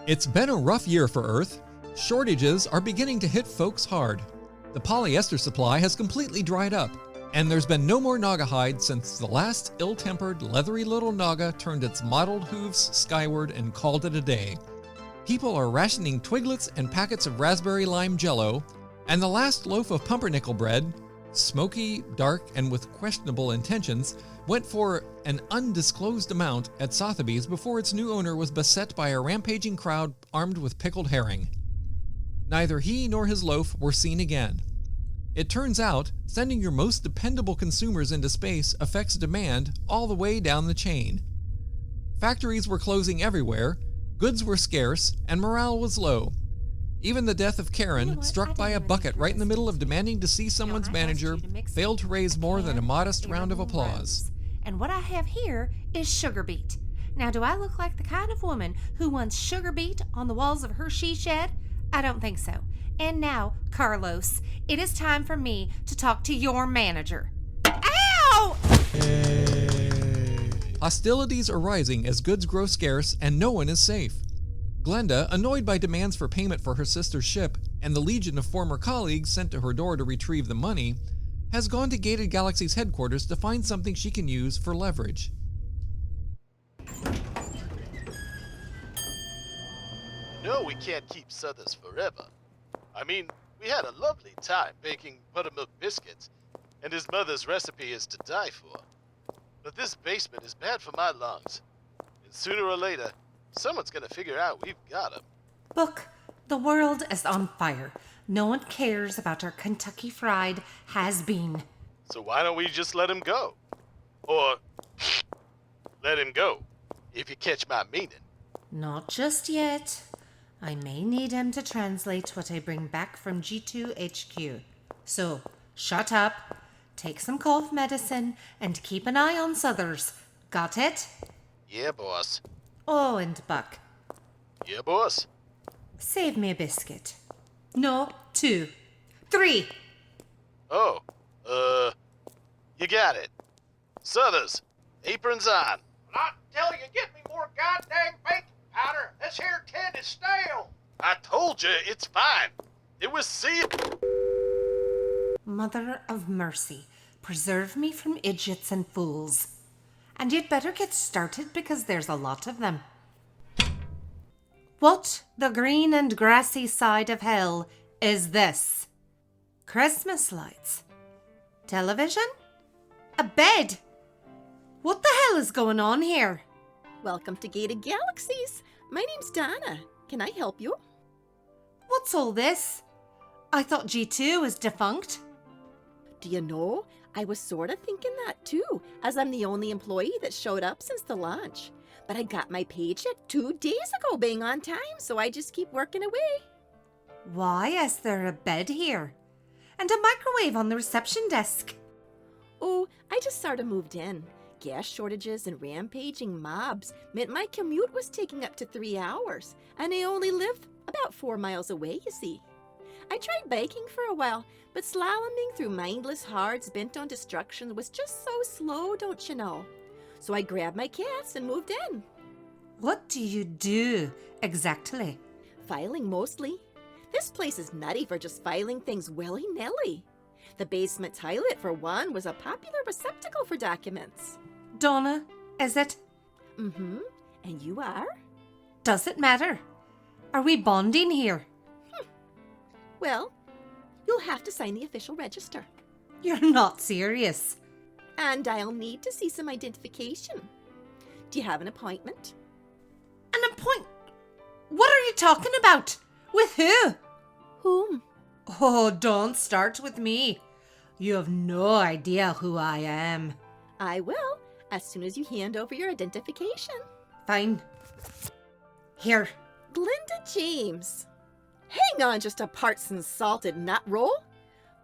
It's been a rough year for Earth. Shortages are beginning to hit folks hard. The polyester supply has completely dried up, and there's been no more naga hide since the last ill-tempered, leathery little naga turned its mottled hooves skyward and called it a day. People are rationing twiglets and packets of raspberry lime jello, and the last loaf of pumpernickel bread, smoky, dark, and with questionable intentions, went for an undisclosed amount at Sotheby's before its new owner was beset by a rampaging crowd armed with pickled herring. Neither he nor his loaf were seen again. It turns out, sending your most dependable consumers into space affects demand all the way down the chain. Factories were closing everywhere, goods were scarce, and morale was low. Even the death of Karen, struck by a bucket right in the middle of demanding to see someone's manager, failed to raise more than a modest round of applause. And what I have here is sugar beet. Now, do I look like the kind of woman who wants sugar beet on the walls of her she shed? I don't think so. And now, Carlos, it is time for me to talk to your manager. Ow! Hostilities are rising as goods grow scarce and no one is safe. Glenda, annoyed by demands for payment for her sister's ship and the legion of former colleagues sent to her door to retrieve the money, has gone to Gated Galaxy's headquarters to find something she can use for leverage. No, we can't keep Southers forever. I mean, we had a lovely time baking buttermilk biscuits, and his mother's recipe is to die for. But this basement is bad for my lungs, and sooner or later, someone's gonna figure out we've got him. Look, the world is on fire. No one cares about our Kentucky Fried has-been. So why don't we just let him go? Or let him go, if you catch my meaning. Not just yet. I may need him to translate what I bring back from G2 HQ. So, shut up, take some cough medicine, and keep an eye on Southers. Got it? Yeah, boss. Oh, and Buck, Yeah, boss. save me a biscuit. No, 2. 3. Oh, you got it. Southers, aprons on. Not until you get me more goddamn baking powder. This here tin is stale. I told you, it's fine. It was sealed. Mother of mercy, preserve me from idiots and fools. And you'd better get started because there's a lot of them. What the green and grassy side of hell is this? Christmas lights? Television? A bed? What the hell is going on here? Welcome to Gated Galaxies. My name's Donna. Can I help you? What's all this? I thought G2 was defunct. Do you know, I was sort of thinking that too, as I'm the only employee that showed up since the launch. But I got my paycheck 2 days ago being on time, so I just keep working away. Why is there a bed here? And a microwave on the reception desk? Oh, I just sort of moved in. Gas shortages and rampaging mobs meant my commute was taking up to 3 hours, and I only live about 4 miles away, you see. I tried biking for a while, but slaloming through mindless hards bent on destruction was just so slow, don't you know? So I grabbed my cats and moved in. What do you do exactly? Filing mostly. This place is nutty for just filing things willy-nilly. The basement toilet, for one, was a popular receptacle for documents. Donna, is it? Mm-hmm. And you are? Does it matter? Are we bonding here? Well, you'll have to sign the official register. You're not serious. And I'll need to see some identification. Do you have an appointment? An appointment? What are you talking about? With who? Whom? Oh, don't start with me. You have no idea who I am. I will, as soon as you hand over your identification. Fine. Here. Glenda James. Hang on just a parts and salted nut roll.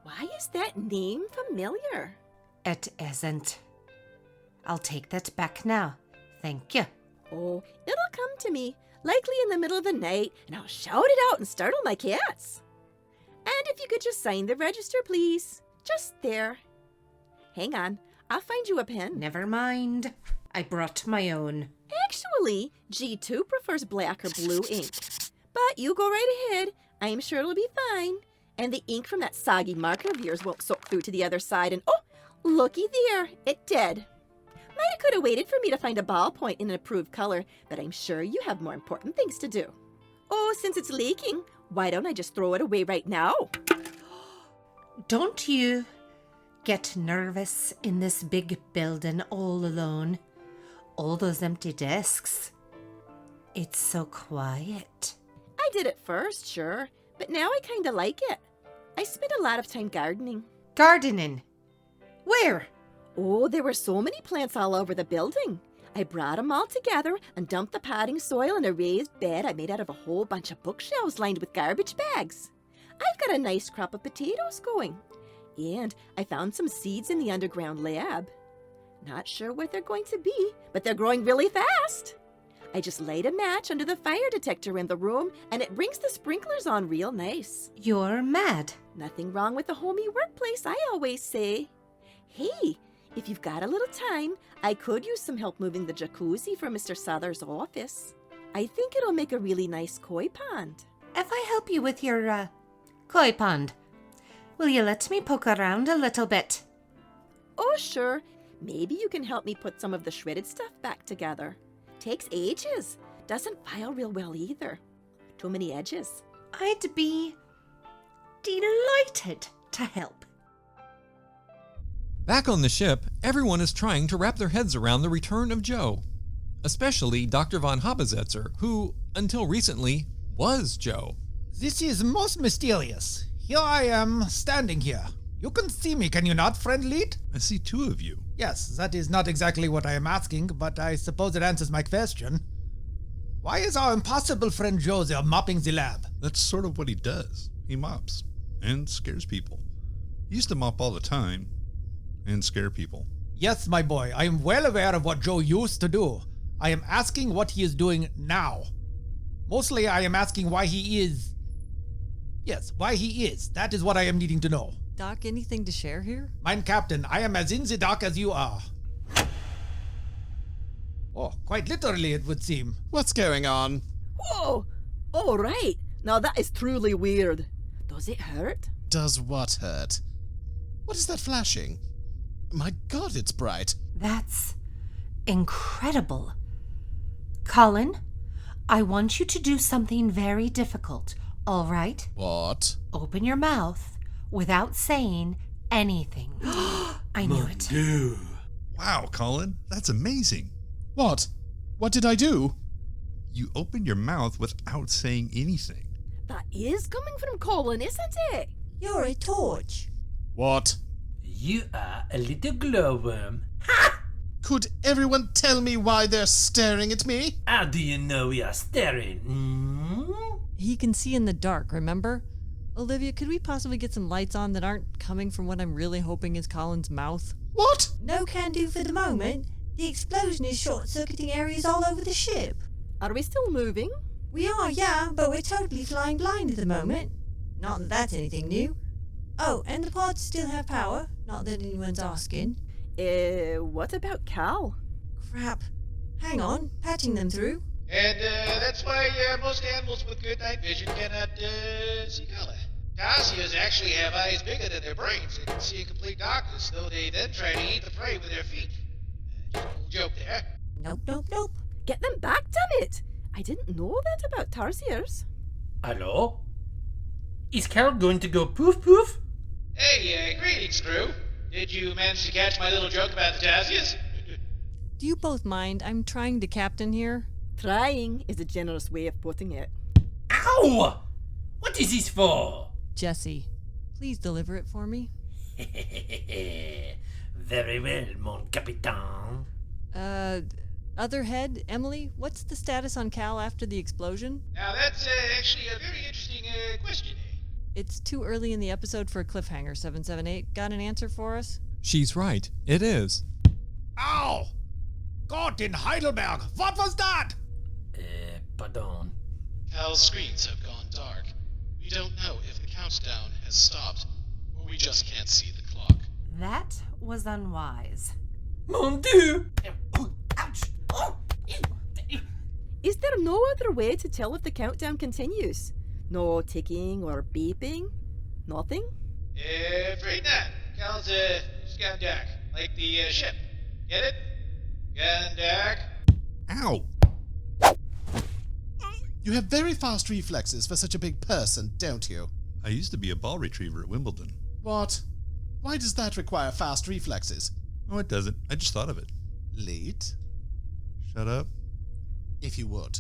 Why is that name familiar? It isn't. I'll take that back now. Thank you. Oh, it'll come to me, likely in the middle of the night, and I'll shout it out and startle my cats. And if you could just sign the register, please. Just there. Hang on, I'll find you a pen. Never mind. I brought my own. Actually, G2 prefers black or blue ink. But you go right ahead. I'm sure it'll be fine. And the ink from that soggy marker of yours won't soak through to the other side. And oh, looky there, it did. Might have could have waited for me to find a ballpoint in an approved color, but I'm sure you have more important things to do. Oh, since it's leaking, why don't I just throw it away right now? Don't you get nervous in this big building all alone? All those empty desks. It's so quiet. I did it first, sure, but now I kind of like it. I spent a lot of time gardening. Gardening? Where? Oh, there were so many plants all over the building. I brought them all together and dumped the potting soil in a raised bed I made out of a whole bunch of bookshelves lined with garbage bags. I've got a nice crop of potatoes going. And I found some seeds in the underground lab. Not sure what they're going to be, but they're growing really fast. I just light a match under the fire detector in the room, and it brings the sprinklers on real nice. You're mad. Nothing wrong with a homey workplace, I always say. Hey, if you've got a little time, I could use some help moving the jacuzzi from Mr. Souther's office. I think it'll make a really nice koi pond. If I help you with your, koi pond, will you let me poke around a little bit? Oh, sure. Maybe you can help me put some of the shredded stuff back together. Takes ages. Doesn't file real well either. Too many edges. I'd be delighted to help. Back on the ship, everyone is trying to wrap their heads around the return of Joe. Especially Dr. von Haber-Zetzer, who, until recently, was Joe. This is most mysterious. Here I am, standing here. You can see me, can you not, friend Leet? I see two of you. Yes, that is not exactly what I am asking, but I suppose it answers my question. Why is our impossible friend Joe there mopping the lab? That's sort of what he does. He mops and scares people. He used to mop all the time and scare people. Yes, my boy, I am well aware of what Joe used to do. I am asking what he is doing now. Mostly I am asking why he is... Yes, why he is. That is what I am needing to know. Doc, anything to share here? Mein Captain, I am as in the dark as you are. Oh, quite literally it would seem. What's going on? Whoa! All right. Now that is truly weird. Does it hurt? Does what hurt? What is that flashing? My God, it's bright. That's incredible. Colin, I want you to do something very difficult, all right? What? Open your mouth without saying anything. I knew it. Wow, Colin, that's amazing. What? What did I do? You opened your mouth without saying anything. That is coming from Colin, isn't it? You're a torch. What? You are a little glowworm. Could everyone tell me why they're staring at me? How do you know we are staring? He can see in the dark, remember? Olivia, could we possibly get some lights on that aren't coming from what I'm really hoping is Colin's mouth? What? No can do for the moment. The explosion is short-circuiting areas all over the ship. Are we still moving? We are, yeah, but we're totally flying blind at the moment. Not that that's anything new. Oh, and the pods still have power. Not that anyone's asking. What about Cal? Crap. Hang on, patching them through. And that's why most animals with good night vision cannot see color. Tarsiers actually have eyes bigger than their brains and can see in complete darkness, though they then try to eat the prey with their feet. Just a little joke there. Nope. Get them back, damn it! I didn't know that about tarsiers. Hello? Is Carol going to go poof poof? Hey, greetings, crew. Did you manage to catch my little joke about the Tarsiers? Do you both mind? I'm trying to captain here. Trying is a generous way of putting it. Ow! What is this for? Jessie, please deliver it for me. Very well, mon capitaine. Other head, Emily, what's the status on Cal after the explosion? Now that's actually a very interesting question. It's too early in the episode for a cliffhanger, 778. Got an answer for us? She's right. It is. Ow! Gott in Heidelberg! What was that? Pardon. Cal's screens have gone dark. We don't know if the countdown has stopped, or we just can't see the clock. That was unwise. Mon Dieu! Is there no no other way to tell if the countdown continues? No ticking or beeping? Nothing? Afraid not. Cal's, Skandak, like the, ship. Get it? Skandak. Ow! You have very fast reflexes for such a big person, don't you? I used to be a ball retriever at Wimbledon. What? Why does that require fast reflexes? Oh, it doesn't. I just thought of it. Leet? Shut up. If you would.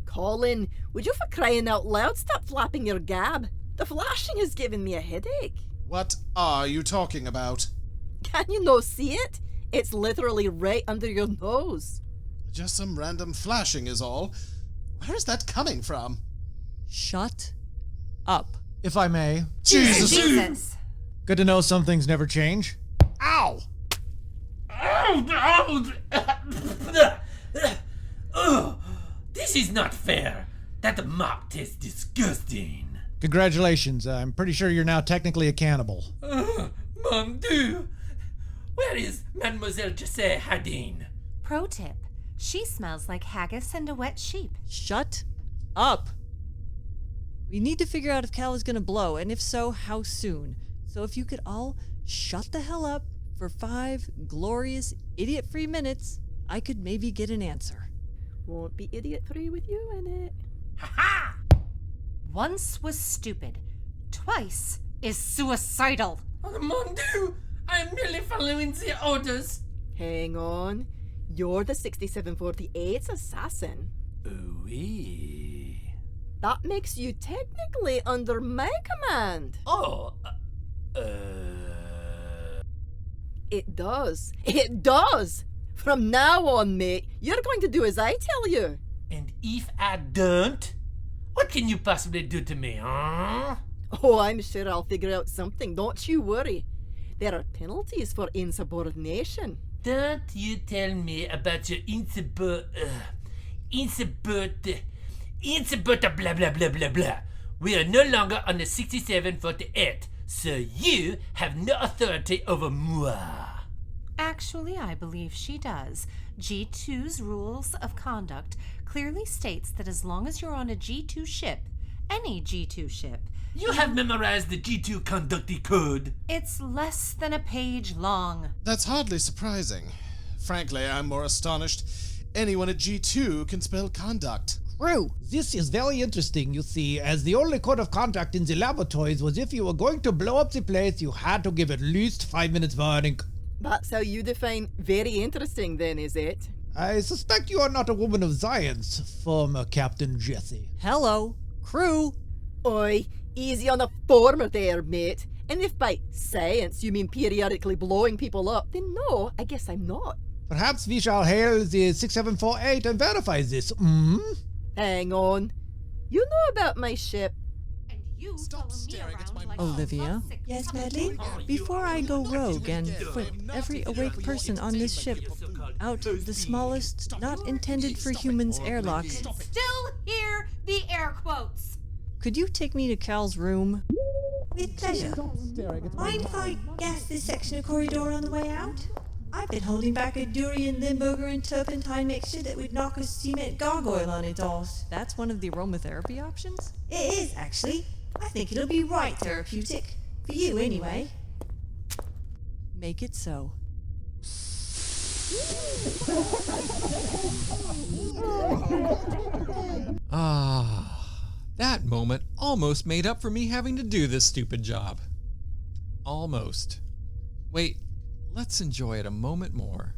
Colin, would you for crying out loud stop flapping your gab? The flashing has given me a headache. What are you talking about? Can you no see it? It's literally right under your nose. Just some random flashing is all. Where is that coming from? Shut up. If I may. Jesus! Good to know some things never change. Ow! Oh, this is not fair. That mop tastes disgusting. Congratulations. I'm pretty sure you're now technically a cannibal. Mon Dieu! Where is Mademoiselle Jessie hiding? Pro tip. She smells like haggis and a wet sheep. Shut up. We need to figure out if Cal is going to blow, and if so, how soon. So if you could all shut the hell up for 5 glorious, idiot-free minutes, I could maybe get an answer. Won't be idiot-free with you in it. Ha-ha! Once was stupid. Twice is suicidal. Oh, mon Dieu! I am merely following the orders. Hang on. You're the 6748's assassin. Oui. That makes you technically under my command. Oh, It does. It does! From now on, mate, you're going to do as I tell you. and if I don't, what can you possibly do to me, huh? Oh, I'm sure I'll figure out something, don't you worry. There are penalties for insubordination. Don't you tell me about your blah blah blah blah blah. We are no longer on the 6748, so you have no authority over moi. Actually, I believe she does. G2's rules of conduct clearly states that as long as you're on a G2 ship, any G2 ship, You have memorized the G2 conducty code. it's less than a page long. That's hardly surprising. Frankly, I'm more astonished anyone at G2 can spell conduct. True. This is very interesting, you see, as the only code of conduct in the laboratories was if you were going to blow up the place, you had to give at least 5 minutes warning. That's how you define very interesting then, is it? I suspect you are not a woman of science, former Captain Jessie. Hello, crew. Oi, easy on the former there, mate. And if by science you mean periodically blowing people up, then no, I guess I'm not. Perhaps we shall hail the 6748 and verify this. Hang on. You know about my ship. And you Stop follow me staring at around my like mom. Olivia? a lovesick Yes, puppy. Madeline? Before I go rogue and flip every awake person on this ship out the smallest, not intended for humans airlocks, Still hear the air quotes. could you take me to Cal's room? With pleasure. Mind if I gas this section of corridor on the way out? I've been holding back a durian, limburger, and turpentine mixture that would knock a cement gargoyle on its arse. That's one of the aromatherapy options? It is, actually. I think it'll be right therapeutic. For you, anyway. Make it so. That moment almost made up for me having to do this stupid job. Almost. Wait, let's enjoy it a moment more.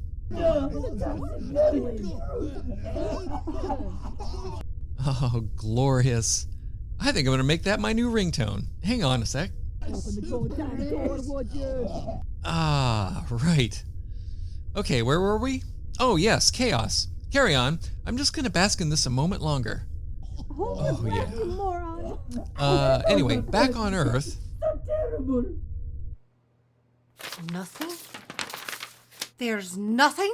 Oh, glorious. I think I'm gonna make that my new ringtone. Hang on a sec. Ah, right. Okay, where were we? Oh, yes, chaos. Carry on. I'm just gonna bask in this a moment longer. Oh, yeah. Anyway, back on Earth. Nothing? There's nothing?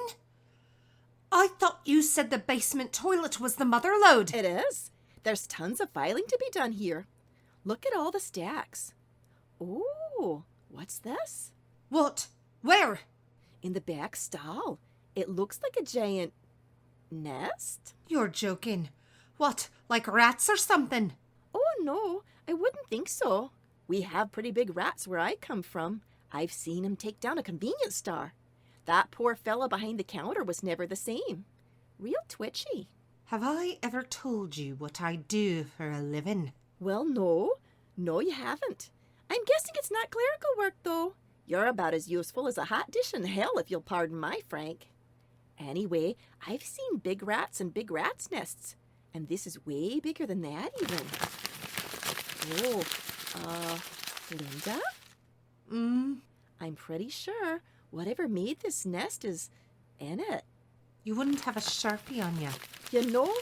I thought you said the basement toilet was the mother lode. It is. There's tons of filing to be done here. Look at all the stacks. Oh, what's this? What? Where? In the back stall. It looks like a giant nest. You're joking. What, like rats or something? Oh, no, I wouldn't think so. We have pretty big rats where I come from. I've seen 'em take down a convenience store. That poor fella behind the counter was never the same. Real twitchy. Have I ever told you what I do for a living? Well, no. No, you haven't. I'm guessing it's not clerical work, though. You're about as useful as a hot dish in hell, if you'll pardon my Frank. Anyway, I've seen big rats and big rats' nests, and this is way bigger than that, even. Oh, Glenda? I'm pretty sure whatever made this nest is in it. You wouldn't have a Sharpie on you. You know,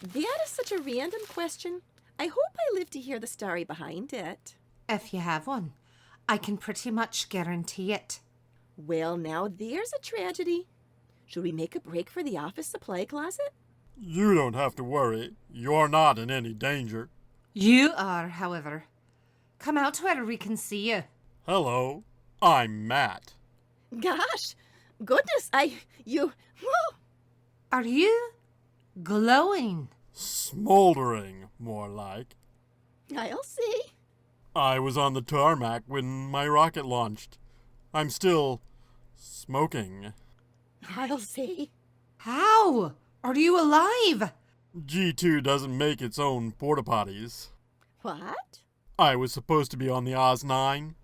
that is such a random question. I hope I live to hear the story behind it. If you have one, I can pretty much guarantee it. Well, now there's a tragedy. Should we make a break for the office supply closet? You don't have to worry. You're not in any danger. You are, however. Come out where we can see you. Hello, I'm Matt. Gosh, goodness, whoa. Are you glowing? Smoldering, more like. I'll see. I was on the tarmac when my rocket launched. I'm still smoking. I'll see. How? Are you alive? G2 doesn't make its own porta potties. What? I was supposed to be on the Oz-9.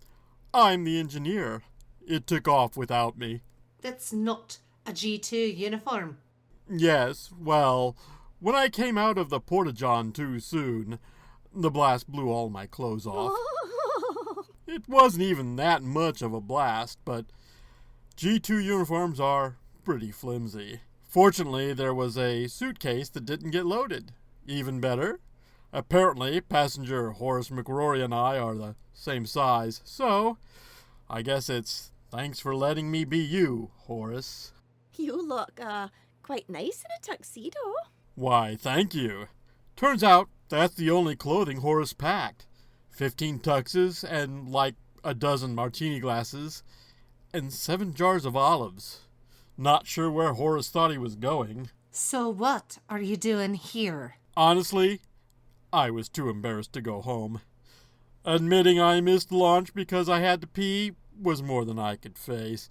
I'm the engineer. It took off without me. That's not a G2 uniform. Yes, well, when I came out of the porta-john too soon, the blast blew all my clothes off. It wasn't even that much of a blast, but G2 uniforms are pretty flimsy. Fortunately, there was a suitcase that didn't get loaded. Even better, apparently passenger Horace McRory and I are the same size, so I guess it's thanks for letting me be you, Horace. You look, quite nice in a tuxedo. Why, thank you. Turns out that's the only clothing Horace packed. 15 tuxes and like a dozen martini glasses and 7 jars of olives. Not sure where Horace thought he was going. So what are you doing here? Honestly, I was too embarrassed to go home. Admitting I missed launch because I had to pee was more than I could face.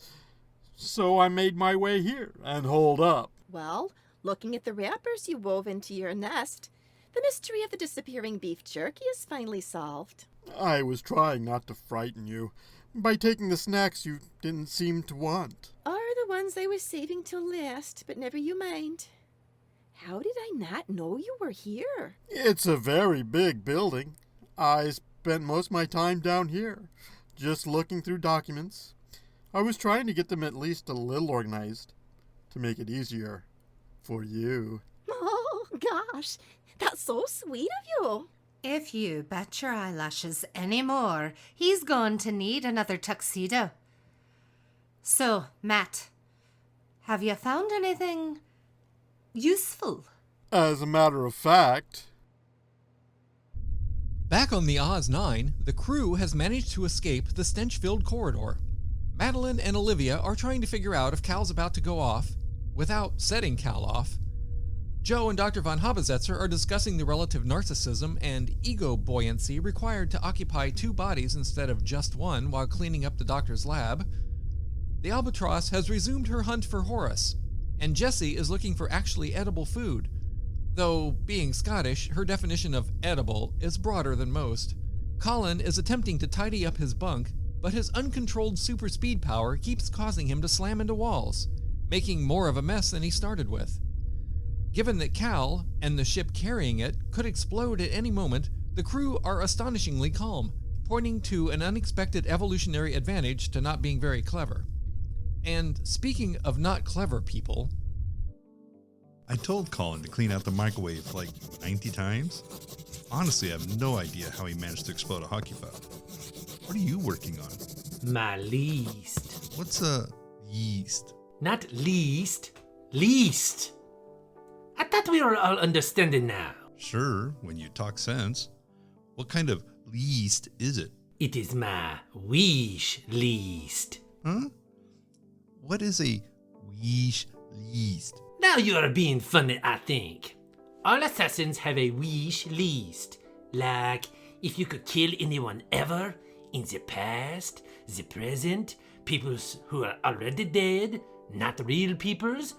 So I made my way here and holed up. Well, looking at the wrappers you wove into your nest, the mystery of the disappearing beef jerky is finally solved. I was trying not to frighten you by taking the snacks you didn't seem to want. Are the ones I was saving till last, but never you mind. How did I not know you were here? It's a very big building. I spent most of my time down here, just looking through documents. I was trying to get them at least a little organized, to make it easier for you. Oh, gosh, that's so sweet of you. If you bat your eyelashes any more, he's going to need another tuxedo. So, Matt, have you found anything useful? As a matter of fact... Back on the Oz-9, the crew has managed to escape the stench-filled corridor. Madeline and Olivia are trying to figure out if Cal's about to go off without setting Cal off. Joe and Dr. von Haber-Zetzer are discussing the relative narcissism and ego buoyancy required to occupy 2 bodies instead of just one while cleaning up the doctor's lab. The Albatros has resumed her hunt for Horace, and Jessie is looking for actually edible food, though, being Scottish, her definition of edible is broader than most. Colin is attempting to tidy up his bunk, but his uncontrolled super speed power keeps causing him to slam into walls, making more of a mess than he started with. Given that Cal, and the ship carrying it, could explode at any moment, the crew are astonishingly calm, pointing to an unexpected evolutionary advantage to not being very clever. And speaking of not clever people... I told Colin to clean out the microwave like 90 times. Honestly, I have no idea how he managed to explode a hockey puck. What are you working on? My least. What's a yeast? Not least. Least. I thought we were all understanding now. Sure, when you talk sense. What kind of least is it? It is my wish least. Huh? What is a wish least? Now you are being funny, I think. all assassins have a wish list. Like, if you could kill anyone ever, in the past, the present, peoples who are already dead, not real peoples.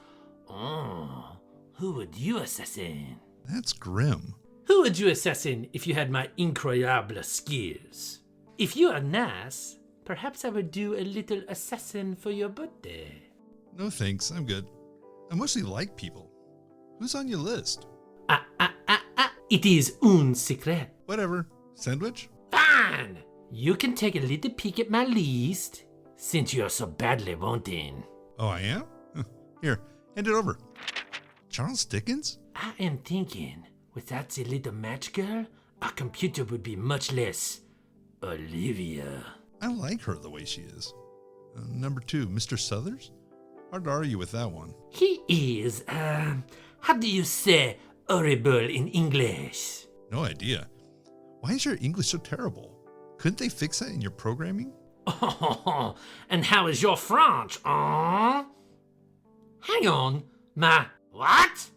Oh, who would you assassin? That's grim. Who would you assassin if you had my incroyable skills? If you are nice, perhaps I would do a little assassin for your birthday. No thanks, I'm good. I mostly like people. Who's on your list? It is un secret. Whatever. Sandwich? Fine! You can take a little peek at my list, since you're so badly wanting. Oh, I am? Here, hand it over. Charles Dickens? I am thinking, without the little match girl, our computer would be much less Olivia. I like her the way she is. Number 2, Mr. Southers? How hard are you with that one? He is, how do you say horrible in English? No idea. Why is your English so terrible? Couldn't they fix that in your programming? Oh, and how is your French, Hang on, what?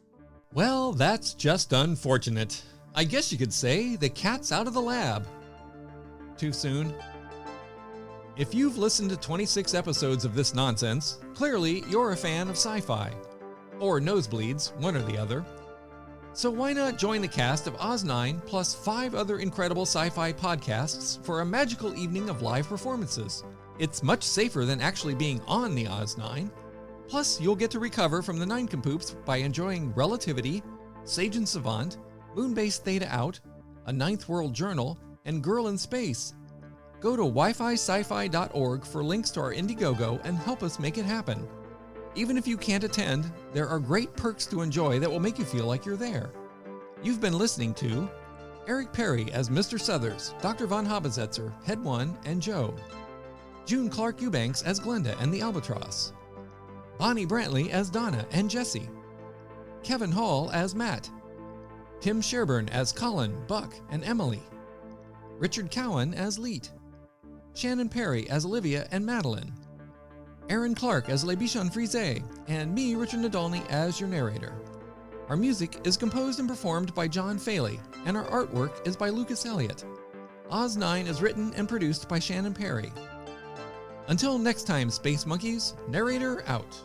Well, that's just unfortunate. I guess you could say the cat's out of the lab. Too soon? If you've listened to 26 episodes of this nonsense, clearly you're a fan of sci-fi. Or nosebleeds, one or the other. So why not join the cast of Oz9 plus 5 other incredible sci-fi podcasts for a magical evening of live performances? It's much safer than actually being on the Oz9. Plus, you'll get to recover from the nincompoops by enjoying Relativity, Sage and Savant, Moonbase Theta Out, A Ninth World Journal, and Girl in Space. Go to wifi-sci-fi.org for links to our Indiegogo and help us make it happen. Even if you can't attend, there are great perks to enjoy that will make you feel like you're there. You've been listening to Eric Perry as Mr. Southers, Dr. von Haber-Zetzer, Head 1, and Joe. June Clark Eubanks as Glenda and the Albatros. Bonnie Brantley as Donna and Jessie. Kevin Hall as Matt. Tim Sherburn as Colin, Buck, and Emily. Richard Cowen as Leet. Shannon Perry as Olivia and Madeline. Aaron Clark as Bichon Frise, and me, Richard Nadolny, as your narrator. Our music is composed and performed by John Faley, and our artwork is by Lucas Elliott. Oz9 is written and produced by Shannon Perry. Until next time, Space Monkeys, Narrator out.